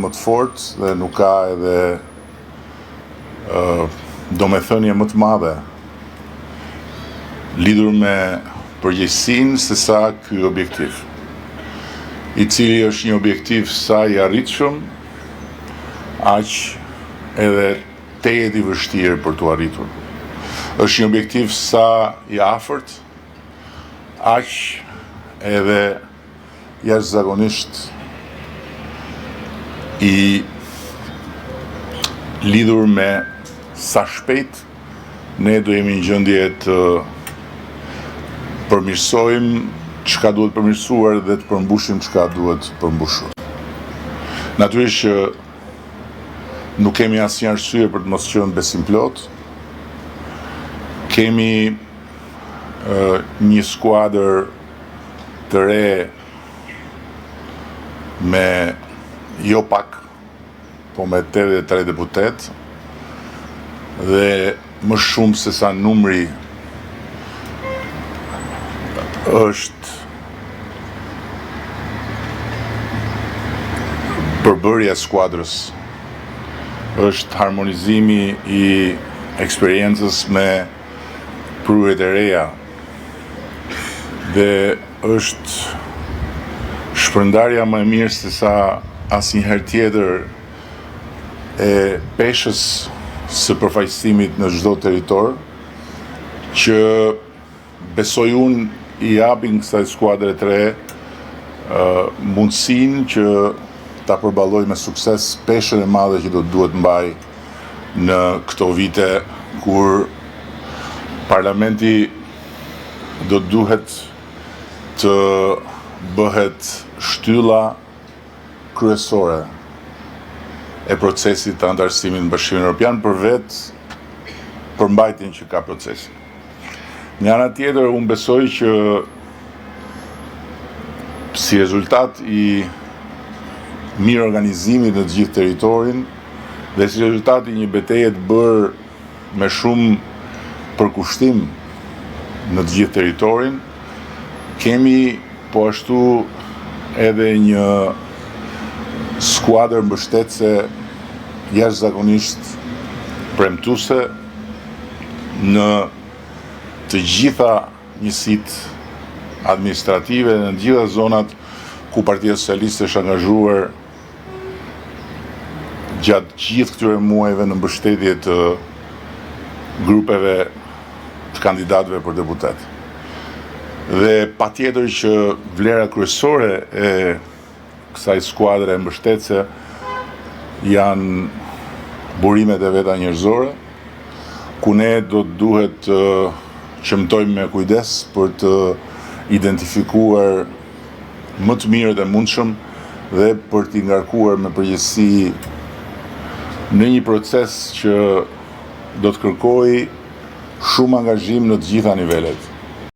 më të fortë dhe nuk ka edhe domethënie më të madhe lidhur me përgjegjësinë se sa ky objektiv, i cili është një objektiv sa i arritshëm, aq edhe tejet i vështirë për t'u arritur. Është një objektiv sa i afërt, aq edhe jashtëzakonisht i lidhur me sa shpejt ne do jemi në gjendje të përmirësojmë çka duhet përmirësuar dhe të përmbushim çka duhet përmbushur. Natyrisht që nuk kemi asnjë arsye për të mos qenë besimplot. Kemi një skuadër të re me jo pak, po me 83 deputet dhe më shumë se sa numri është përbërja e skuadrës, është harmonizimi i eksperiencës me prurjet e reja dhe është shpërndarja më e mirë se sa asnjëherë tjetër e peshës së përfaqësimit në çdo territor, që besoj unë i japin kësaj skuadre të re mundësinë që ta përballojë me sukses peshën e madhe që do të duhet mbaj në këto vite kur parlamenti do të duhet të bëhet shtylla kryesore e procesit të antarësimit në Bashkimin Evropian për përmbajtjen që ka procesi. Nga ana tjetër, unë besoj që si rezultat i mirë organizimit në të gjithë territorin dhe si rezultat i një betejë të bërë me shumë përkushtim në të gjithë territorin, kemi po ashtu edhe një skuadër mbështetëse jashtëzakonisht premtuese në të gjitha njësitë administrative, në të gjitha zonat ku Partia Socialiste është angazhuar gjatë gjithë këtyre muajve në mbështetje të grupeve të kandidatëve për deputet. Dhe patjetër që vlera kryesore e kësaj skuadre mbështetëse janë burimet e veta njerëzore, ku ne do të duhet të qëmtojmë me kujdes për të identifikuar më të mirët e mundshëm dhe për t'i ngarkuar me përgjegjësi në një proces që do të kërkojë shumë angazhim në të gjitha nivelet.